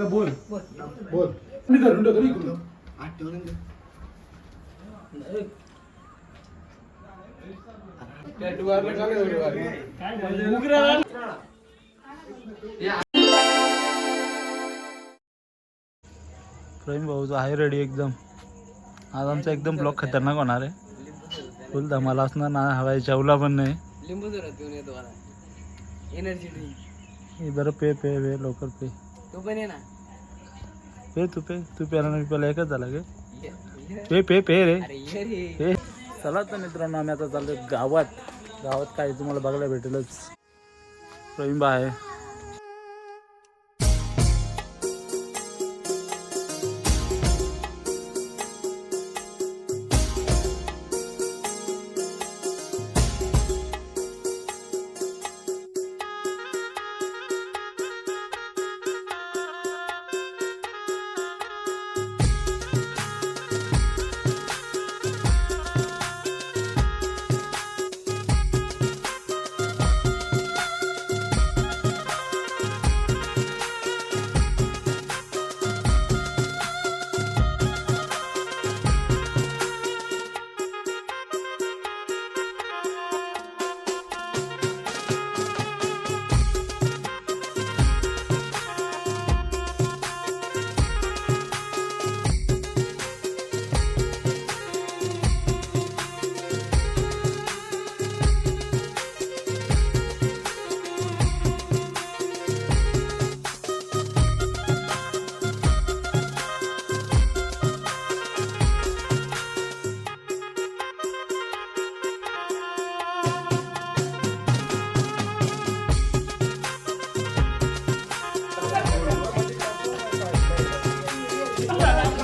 बोल बोल मी धरून ठेवतो इकडून प्रवीण भाऊ आहे रेडी एकदम. आज आमचा एकदम ब्लॉग खतरनाक होणार आहे. फुल धमाला असणार ना. हवाई जेवला पण नाही. लिंबू सरबत घेऊन येतो मला. Energy drink. हे बरं पे पे पे लवकर पे. तू पण ये ना. पे तू प्याला नाही पेला एकच झाला गे. पे पे पे रे. अरे ये रे. पे. चला तर मित्रांनो आम्ही आता चाललो गावात. गावात काय तुम्हाला बघायला भेटेलच. प्रवीण बा आहे.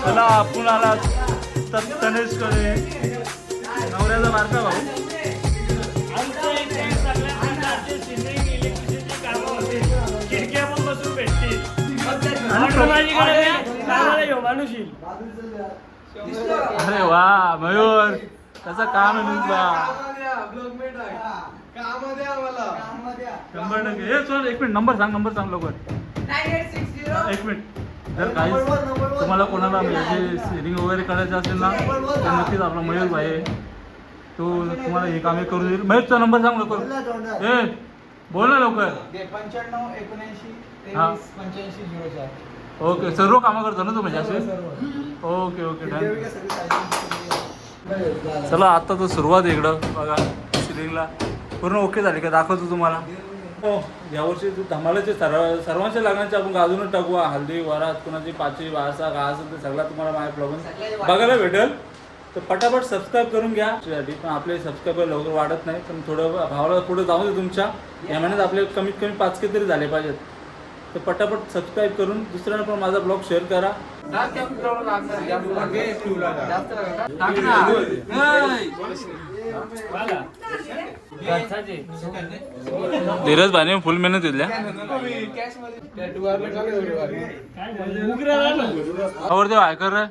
चला आपण आला तनेशकडे नवऱ्याचा बारका भाऊ. खिडक्या पण बसून भेटतील. अरे वा मयूर त्याचा काम आहे नुसता. 100%. हे चल एक मिनिट नंबर सांग लवकर. एक मिनिट. जर काही तुम्हाला कोणाला म्हणजे सेलिंग वगैरे करायचं असेल ना तर नक्कीच आपला मयूर भाई आहे. तो तुम्हाला हे कामे करून देईल. मयूरचा नंबर सांग लवकर. ए बोल ना लवकर. 95 79 हां 83 85 04. ओके सर्व कामं करतो ना तू म्हणजे असे. Okay okay thank you. चला आता तर सुरुवात इकडं बघा सिलिंगला पूर्ण ओके झाली का दाखवतो तुम्हाला. हो यावर्षी धमालाचे सर्वांच्या लग्नाचे आपण गाजूनच टाकू. हल्दी वरात कुणाची पाचवी वारसा का असेल ते सगळा तुम्हाला माझ्या ब्लॉगून बघायला भेटेल. तर पटापट सबस्क्राईब करून घ्या. पण आपले सबस्क्रायबर लवकर वाढत नाही पण थोडं भावाला पुढे जाऊ दे तुमच्या. या महिन्यात आपले कमीत कमी 5K तरी झाले पाहिजेत. तर पटापट सबस्क्राईब करून दुसऱ्यांना पण माझा ब्लॉग शेअर करा. धीरज भाईने फुल मेहनत दिल्या. आवडते काय कर रे.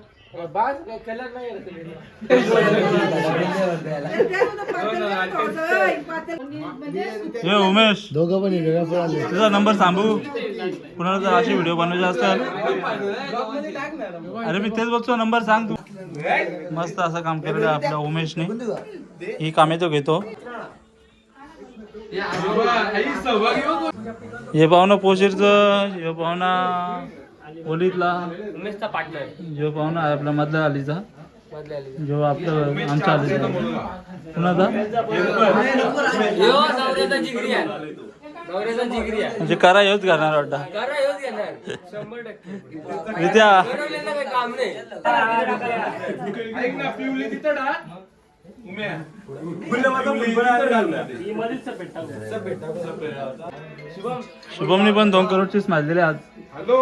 हे उमेश दोघं पण वेगळा पळाले. तुझा नंबर सांगू कुणाला जर असे व्हिडिओ बनवायचे असतात. अरे मी तेच बघतो नंबर सांग तू. मस्त असं काम केलं आपल्या उमेशने. ही कामे तो घेतो. हे पाहुणा पोशीरचं. हे पाहुणा ओलीतला. उमेशचा पार्टनर. जो पाहुणा आहे आपल्या मधल्या आलीचा. जो आपलं आमच्या आलीचा कुणाचा नवऱ्याचा जिगरी आहे. नवऱ्याचा जिगरी आहे म्हणजे करा येऊच करणार वाटतं. करा येऊच घेणार 100%. विद्या काही काम नाही. शुभमने पण 2 करोडची स्माइल दिली आज. हॅलो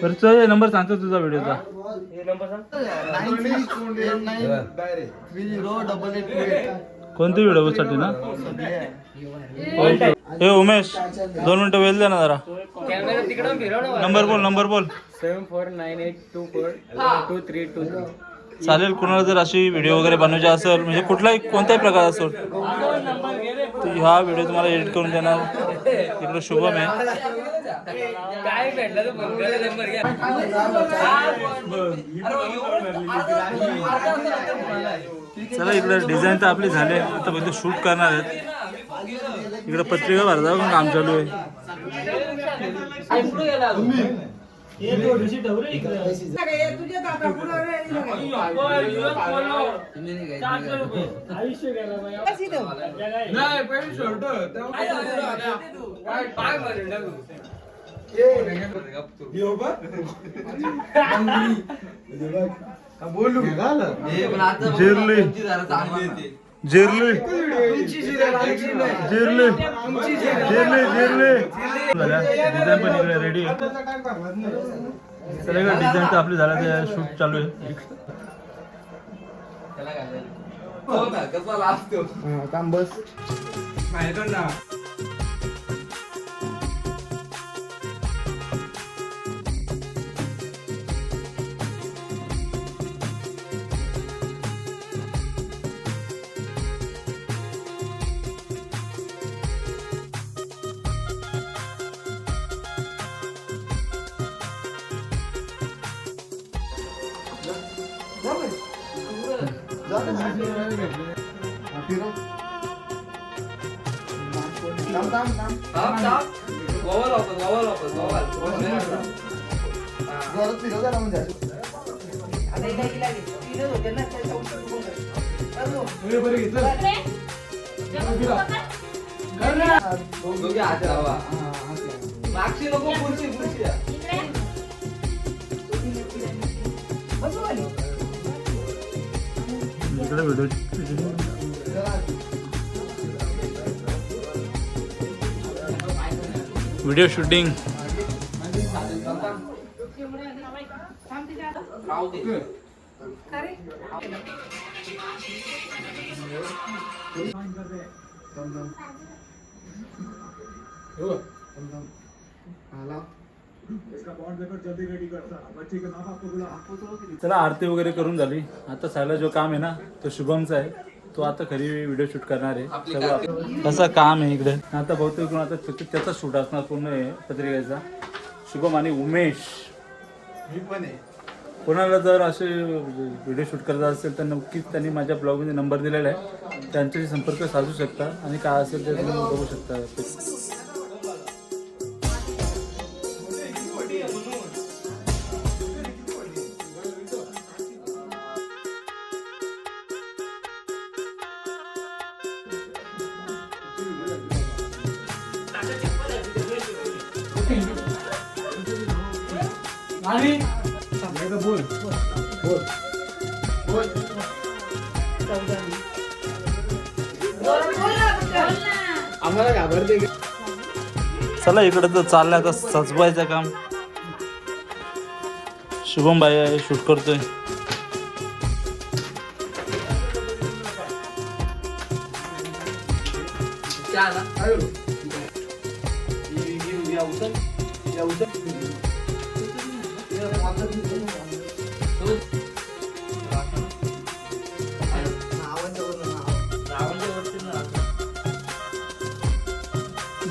बरं नंबर सांगतो तुझा व्हिडिओचा. कोणती व्हिडिओ साठी ना. हे उमेश 2 मिनिटं वेळ द्या ना जरा. कॅमेरा तिकडून फिरव ना. नंबर बोल 7498242323. चालेल. कुणाला जर अशी व्हिडिओ वगैरे बनवायची असेल म्हणजे कुठलाही कोणत्याही प्रकार असेल तर हा व्हिडिओ तुम्हाला एडिट करून देणार. इकडं शुभम आहे. काय भेटलं तर नंबर घ्या. चला इकडं डिझाईन तर आपली झाली. आता फक्त शूट करणार आहेत. इकडं पत्रिका भरता पण काम चालू आहे. बोलू जिरली जिरली जिरली जिरली जिरली डिझाईन पण इकडे रेडी आहे. चला इकडे डिझाईन तर आपली झाला. ते शूट चालू आहे. काम बस मागची नको पुढची पुढची इकडे व्हिडिओ व्हिडिओ शूटिंग चला आरती वगैरे करून झाली. आता सगळं जो काम आहे ना तो शुभमचा आहे. तो आता खरी व्हिडिओ शूट करणार आहे. सगळं कसं काम आहे इकडे. आता बहुतेक आता त्याचा शूट असणार पूर्ण आहे पत्रिकेचा. शुभम आणि उमेश कोणाला जर असे व्हिडिओ शूट करायचा असेल तर नक्कीच त्यांनी माझ्या ब्लॉगमध्ये नंबर दिलेला आहे. त्यांच्याशी संपर्क साधू शकता आणि काय असेल ते तुम्ही बघू शकता. आणि बोल बोल बोल आम्हाला घाबरते. चला इकडे तर चाललंय आता सजवायचं काम. शुभम भाई आहे शूट करतोय.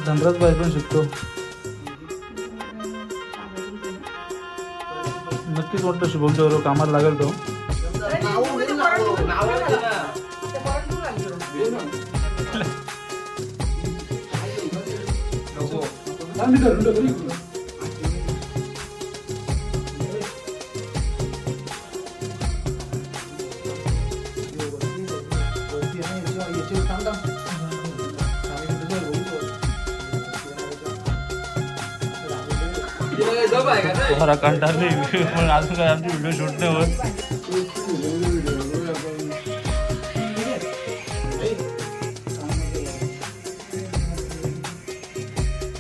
धनराज भाई पण शिकतो. नक्कीच वाटतं शुभमच्या बरोबर कामाला लागेल तो. तुम्हाला कंटाळली पण अजून काय आमची व्हिडिओ शूट नाही होत.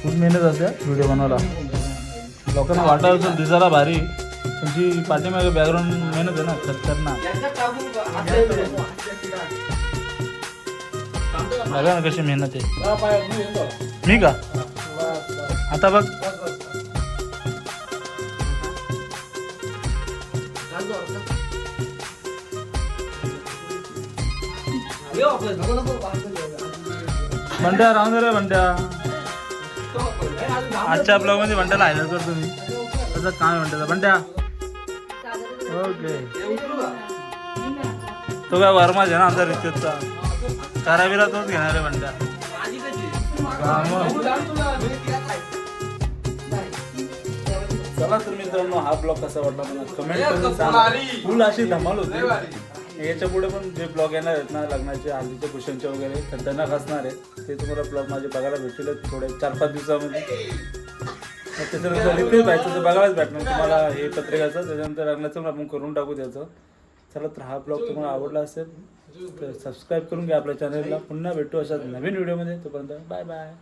खूप मेहनत असते व्हिडिओ बनवायला. लोकांना वाटत असेल दिसायला भारी त्यांची पाठीमागे बॅकग्राऊंड मेहनत आहे ना खतरनाक. बघा ना कशी मेहनत आहे. मी का आता बघ बंट्या राहून दे रे बंट्या. आजच्या ब्लॉग मध्ये बंट्याला हायलाइट करतो मी. त्याचं काम आहे बंट्याचा. बंट्या ओके. तो काय वर्माच आहे ना आमचा रितेशचा. कराबिरा तोच घेणार आहे बंट्या. चला तर मित्रांनो हा ब्लॉग कसा वाटला मला कमेंट करून सांगा. फुल अशी धमाल होती. याच्या पुढे पण जे ब्लॉग येणार आहेत ना लग्नाचे हल्दीचे भूषणचे वगैरे खतरनाक असणार आहेत ते तुम्हाला ब्लॉग माझे बघायला भेटतील थोडे 4-5 दिवसामध्ये. त्याच्यानंतर रितेश व्हायचं तर बघायलाच भेटणार तुम्हाला हे पत्रिकाचं. त्याच्यानंतर लग्नाचं पण आपण करून टाकू त्याचं. चला तर हा ब्लॉग तुम्हाला आवडला असेल तर सबस्क्राईब करून घ्या आपल्या चॅनलला. पुन्हा भेटू अशा नवीन व्हिडिओमध्ये. तोपर्यंत बाय बाय.